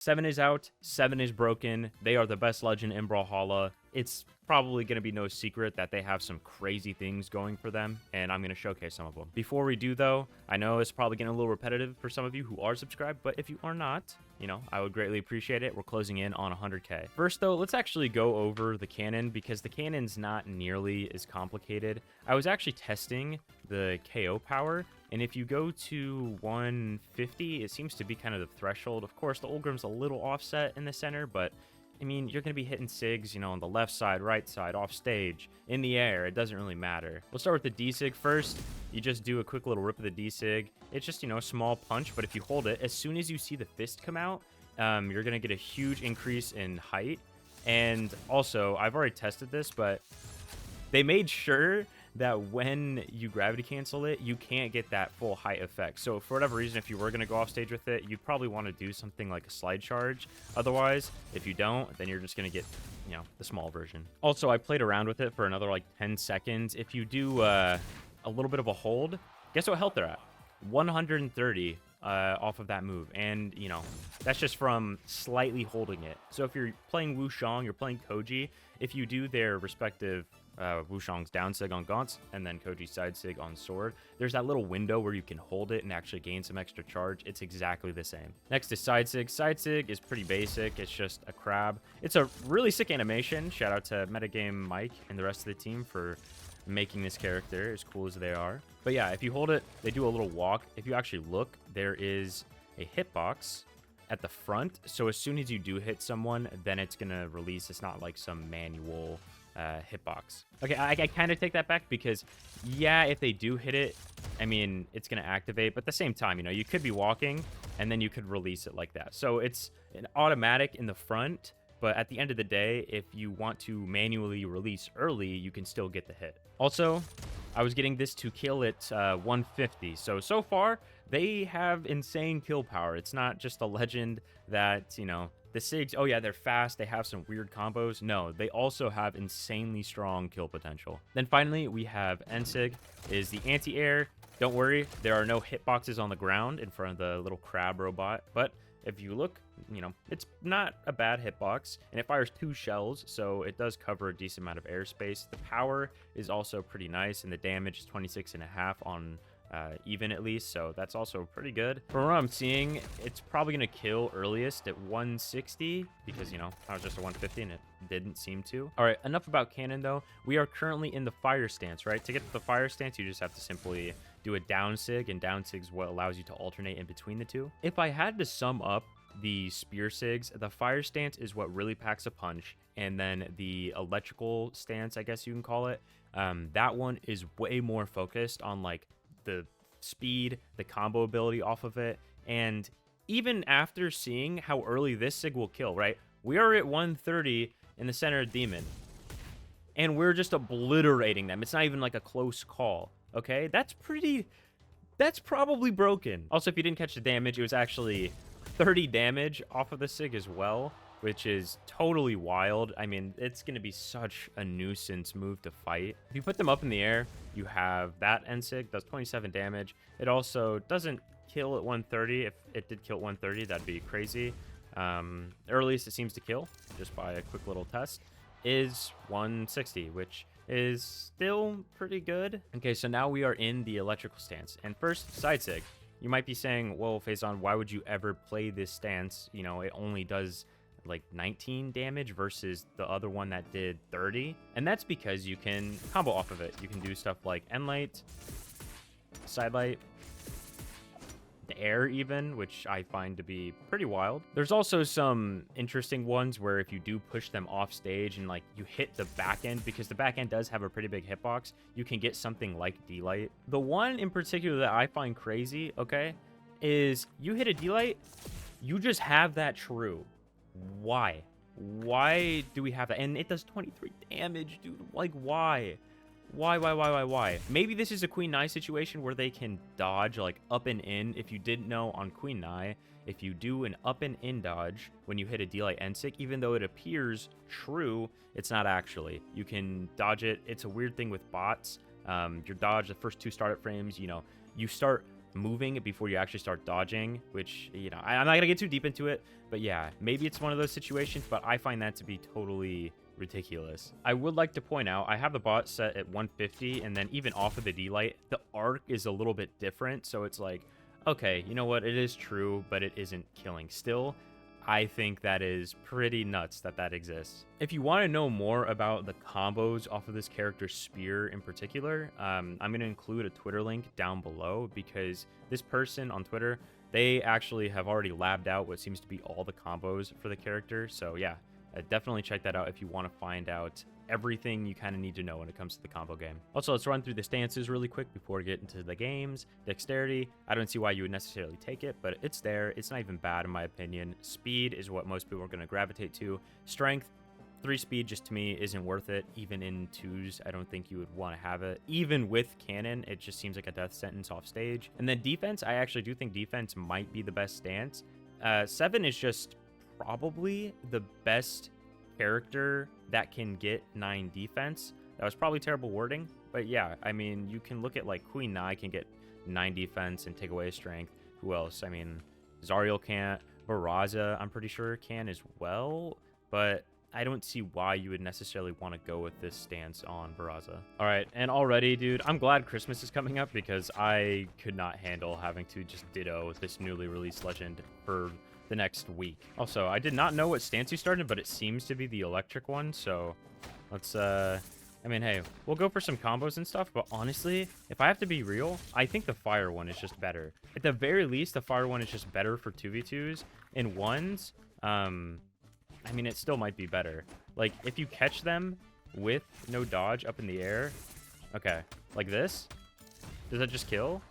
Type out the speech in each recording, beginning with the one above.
7 is out, 7 is broken. They are the best legend in Brawlhalla. It's probably going to be no secret that they have some crazy things going for them, and I'm going to showcase some of them. Before we do, though, I know it's probably getting a little repetitive for some of you who are subscribed, but if you are not, you know, I would greatly appreciate it. We're closing in on 100K. First, though, let's actually go over the cannon, because the cannon's not nearly as complicated. I was actually testing the KO power, and if you go to 150, it seems to be kind of the threshold. Of course, the Ulgrim's a little offset in the center, but I mean, you're going to be hitting SIGs, you know, on the left side, right side, off stage, in the air. It doesn't really matter. We'll start with the D-Sig first. You just do a quick little rip of the D-Sig. It's just, you know, a small punch, but if you hold it, as soon as you see the fist come out, you're going to get a huge increase in height. And also, I've already tested this, but they made sure that when you gravity cancel it, you can't get that full height effect. So for whatever reason, if you were going to go off stage with it, you'd probably want to do something like a slide charge. Otherwise, if you don't, then you're just going to get, you know, the small version. Also, I played around with it for another like 10 seconds. If you do a little bit of a hold, guess what health they're at? 130 off of that move. And, you know, that's just from slightly holding it. So if you're playing Wushang, you're playing Koji, if you do their respective Wushang's down sig on Gaunts and then Koji's side sig on sword, there's that little window where you can hold it and actually gain some extra charge. It's exactly the same. Next is side sig. Side sig is pretty basic. It's just a crab. It's a really sick animation. Shout out to Metagame Mike and the rest of the team for making this character as cool as they are. But yeah, if you hold it, they do a little walk. If you actually look, there is a hitbox at the front. So as soon as you do hit someone, then it's gonna release. It's not like some manual hitbox. Okay, I kind of take that back, because yeah, if they do hit it, I mean, it's gonna activate, but at the same time, you know, you could be walking and then you could release it like that. So it's an automatic in the front, but at the end of the day, if you want to manually release early, you can still get the hit. Also, I was getting this to kill at 150. So far, they have insane kill power. It's not just a legend that, you know, the SIGs, oh yeah, they're fast, they have some weird combos. No, they also have insanely strong kill potential. Then finally, we have N-Sig, is the anti-air. Don't worry, there are no hitboxes on the ground in front of the little crab robot, but if you look, you know, it's not a bad hitbox, and it fires 2 shells, so it does cover a decent amount of airspace. The power is also pretty nice, and the damage is 26.5 on even at least, so that's also pretty good. From what I'm seeing, it's probably going to kill earliest at 160, because, you know, I was just at 150 and it didn't seem to. All right, enough about cannon though. We are currently in the fire stance, right? To get to the fire stance, you just have to simply do a down sig, and down sig is what allows you to alternate in between the two. If I had to sum up the spear sigs, the fire stance is what really packs a punch, and then the electrical stance, I guess you can call it, that one is way more focused on like the speed, the combo ability off of it. And even after seeing how early this sig will kill, right? We are at 130 in the center of Demon, and we're just obliterating them. It's not even like a close call, okay? That's probably broken. Also, if you didn't catch the damage, it was actually 30 damage off of the sig as well, which is totally wild. I mean, it's going to be such a nuisance move to fight. If you put them up in the air, you have that N-Sig, does 27 damage. It also doesn't kill at 130. If it did kill at 130, that'd be crazy. Earliest it seems to kill, just by a quick little test, is 160, which is still pretty good. Okay, so now we are in the electrical stance. And first, side sig. You might be saying, well, Phazon, why would you ever play this stance? You know, it only does like 19 damage versus the other one that did 30. And that's because you can combo off of it. You can do stuff like end light, side light, the air even, which I find to be pretty wild. There's also some interesting ones where if you do push them off stage and like you hit the back end, because the back end does have a pretty big hitbox, you can get something like D-Light. The one in particular that I find crazy, okay, is you hit a D-Light, you just have that true. Why do we have that? And it does 23 damage, dude. Like, why? Maybe this is a Queen Nai situation where they can dodge like up and in. If you didn't know, on Queen Nai, if you do an up and in dodge when you hit a D-Light N-Sig, even though it appears true, it's not actually. You can dodge it. It's a weird thing with bots. Your dodge, the first 2 startup frames, you know, you start moving before you actually start dodging, which, you know, I'm not gonna get too deep into it, but yeah, maybe it's one of those situations, but I find that to be totally ridiculous. I would like to point out, I have the bot set at 150, and then even off of the D-Light, the arc is a little bit different, so it's like, okay, you know what, it is true, but it isn't killing still. I think that is pretty nuts that that exists. If you want to know more about the combos off of this character's spear in particular, I'm going to include a Twitter link down below, because this person on Twitter, they actually have already labbed out what seems to be all the combos for the character. So yeah, definitely check that out if you want to find out everything you kind of need to know when it comes to the combo game. Also, let's run through the stances really quick before we get into the games. Dexterity, I don't see why you would necessarily take it, but it's there. It's not even bad in my opinion. Speed is what most people are going to gravitate to. Strength, 3 speed just to me isn't worth it. Even in 2s, I don't think you would want to have it. Even with cannon, it just seems like a death sentence off stage. And then defense, I actually do think defense might be the best stance. 7 is just probably the best character that can get 9 defense. That was probably terrible wording, but yeah, I mean, you can look at like Queen Nai can get 9 defense and take away strength. Who else? I mean, Zariel can't. Barraza, I'm pretty sure can as well, but I don't see why you would necessarily want to go with this stance on Barraza. All right, and already, dude, I'm glad Christmas is coming up, because I could not handle having to just ditto this newly released legend for the next week. Also, I did not know what stance you started, but it seems to be the electric one, so let's I mean, hey, we'll go for some combos and stuff, but honestly, if I have to be real, I think the fire one is just better. At the very least, the fire one is just better for 2v2s. In 1s, I mean, it still might be better. Like, if you catch them with no dodge up in the air, okay, like this, does that just kill?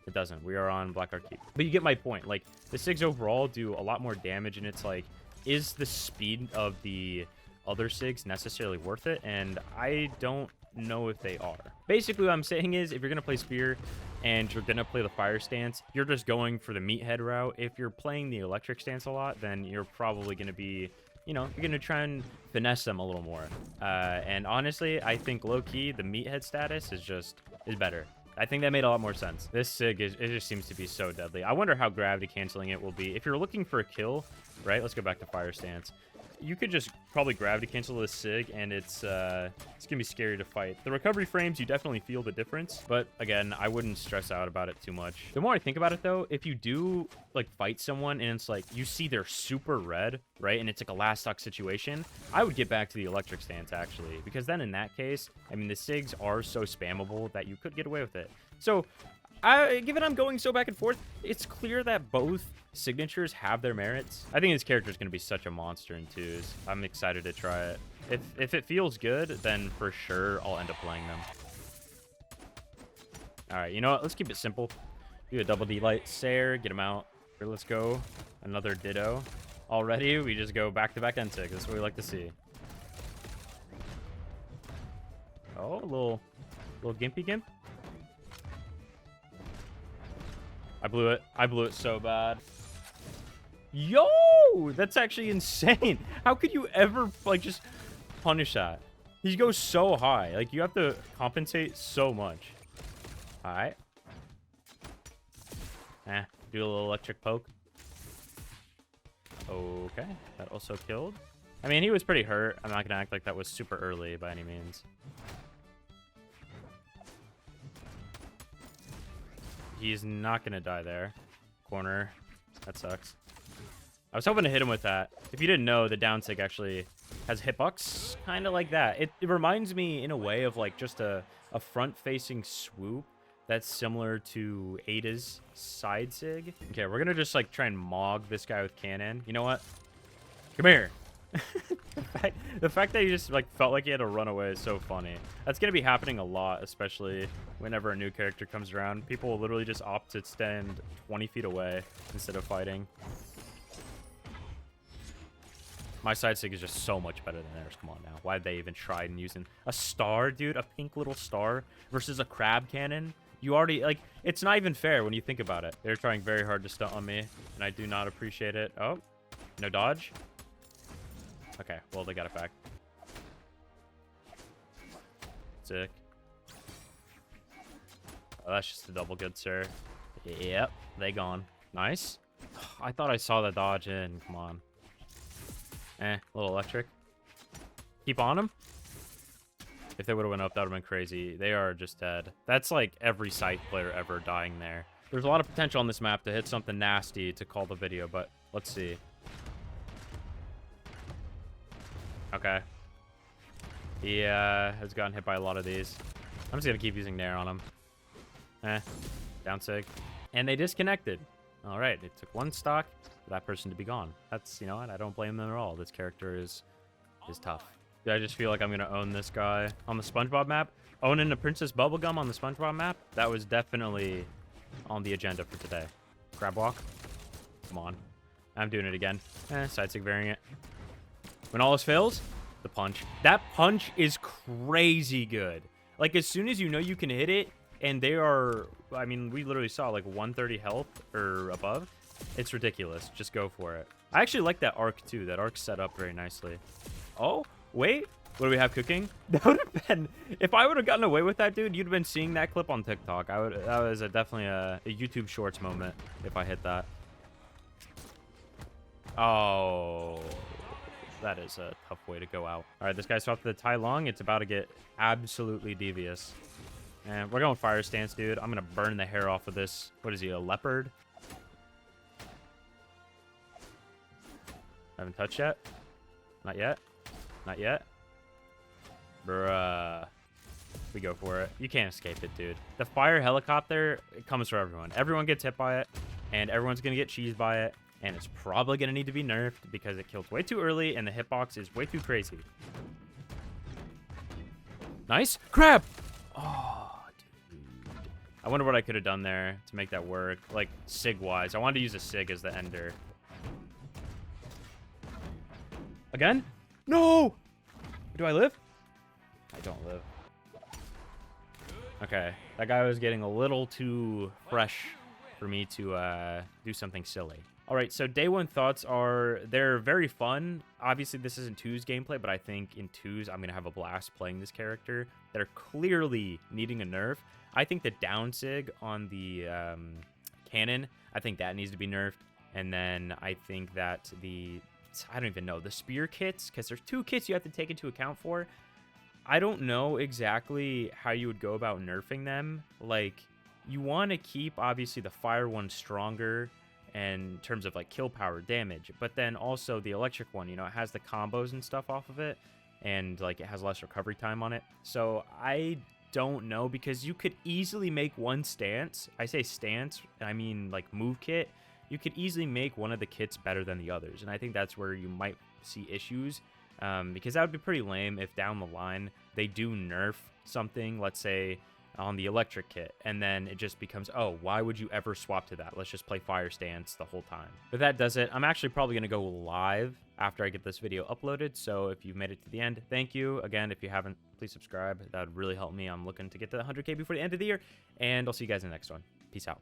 It doesn't. We are on Blackguard Keep. But you get my point. Like, the SIGs overall do a lot more damage, and it's like, is the speed of the other SIGs necessarily worth it? And I don't know if they are. Basically, what I'm saying is, if you're going to play Spear and you're going to play the fire stance, you're just going for the meathead route. If you're playing the electric stance a lot, then you're probably going to be, you know, you're going to try and finesse them a little more. And honestly, I think low-key, the meathead status is better. I think that made a lot more sense. This SIG, it just seems to be so deadly. I wonder how gravity canceling it will be. If you're looking for a kill, right? Let's go back to fire stance. You could just probably gravity cancel this SIG, and it's gonna be scary to fight. The recovery frames, you definitely feel the difference, but again, I wouldn't stress out about it too much. The more I think about it though, if you do like fight someone and it's like you see they're super red, right, and it's like a last stock situation, I would get back to the electric stance actually, because then in that case, I mean, the SIGs are so spammable that you could get away with it. So given I'm going so back and forth, it's clear that both signatures have their merits. I think this character is going to be such a monster in 2s. I'm excited to try it. If it feels good, then for sure I'll end up playing them. All right, you know what? Let's keep it simple. Do a double D-Light Sair, get him out. Here, let's go. Another Ditto. Already, we just go back-to-back N-Sig. That's what we like to see. Oh, a little gimpy gimp. I blew it. I blew it so bad. Yo! That's actually insane. How could you ever, like, just punish that? He goes so high. Like, you have to compensate so much. Alright. Do a little electric poke. Okay. That also killed. I mean, he was pretty hurt. I'm not going to act like that was super early by any means. He's not going to die there. Corner. That sucks. I was hoping to hit him with that. If you didn't know, the down sig actually has hitbox kind of like that. It reminds me in a way of like just a front-facing swoop that's similar to Ada's side sig. Okay, we're going to just like try and mog this guy with cannon. You know what? Come here. The fact that he just like felt like he had to run away is so funny. That's going to be happening a lot, especially whenever a new character comes around. People will literally just opt to stand 20 feet away instead of fighting. My side sig is just so much better than theirs. Come on now. Why did they even try and using a star, dude? A pink little star versus a crab cannon? You already, like, it's not even fair when you think about it. They're trying very hard to stunt on me, and I do not appreciate it. Oh, no dodge. Okay, well, they got it back. Sick. Oh, that's just a double good, sir. Yep, they gone. Nice. I thought I saw the dodge in. Come on. A little electric. Keep on him. If they would have went up, that would have been crazy. They are just dead. That's like every Scythe player ever dying there. There's a lot of potential on this map to hit something nasty to call the video, but let's see. Okay. He has gotten hit by a lot of these. I'm just going to keep using Nair on him. Down sig. And they disconnected. All right. It took one stock for that person to be gone. That's, you know what? I don't blame them at all. This character is tough. I just feel like I'm going to own this guy on the SpongeBob map. Owning the Princess Bubblegum on the SpongeBob map, that was definitely on the agenda for today. Crab walk. Come on. I'm doing it again. Side sig variant. When all else fails, the punch. That punch is crazy good. Like, as soon as you know you can hit it, and they are, I mean, we literally saw like 130 health or above. It's ridiculous. Just go for it. I actually like that arc too. That arc set up very nicely. Oh, wait. What do we have cooking? That would have been, if I would have gotten away with that, dude, you'd have been seeing that clip on TikTok. That was definitely a YouTube Shorts moment if I hit that. Oh, that is a tough way to go out. All right, this guy swapped to the Tai Long. It's about to get absolutely devious. And we're going fire stance, dude. I'm going to burn the hair off of this. What is he, a leopard? I haven't touched yet. Not yet. Not yet. Bruh. We go for it. You can't escape it, dude. The fire helicopter, it comes for everyone. Everyone gets hit by it, and everyone's going to get cheesed by it, and it's probably going to need to be nerfed because it kills way too early, and the hitbox is way too crazy. Nice. Crab! Oh, dude. I wonder what I could have done there to make that work, like, sig-wise. I wanted to use a sig as the ender. Again? No! Do I live? I don't live. Okay. That guy was getting a little too fresh for me to do something silly. All right, so day one thoughts are they're very fun. Obviously, this isn't 2's gameplay, but I think in 2's, I'm going to have a blast playing this character. They're clearly needing a nerf. I think the down sig on the cannon, I think that needs to be nerfed. And then I think that I don't even know, the spear kits, because there's 2 kits you have to take into account for. I don't know exactly how you would go about nerfing them. Like, you want to keep, obviously, the fire one stronger in terms of, like, kill power damage. But then also the electric one, you know, it has the combos and stuff off of it. And, like, it has less recovery time on it. So I don't know, because you could easily make one stance. I say stance, I mean, like, move kit. You could easily make one of the kits better than the others. And I think that's where you might see issues. Because that would be pretty lame if down the line they do nerf something, let's say on the electric kit, and then it just becomes, oh, why would you ever swap to that? Let's just play fire stance the whole time. But that does it. I'm actually probably going to go live after I get this video uploaded. So if you've made it to the end, thank you. Again, if you haven't, please subscribe. That would really help me. I'm looking to get to 100K before the end of the year. And I'll see you guys in the next one. Peace out.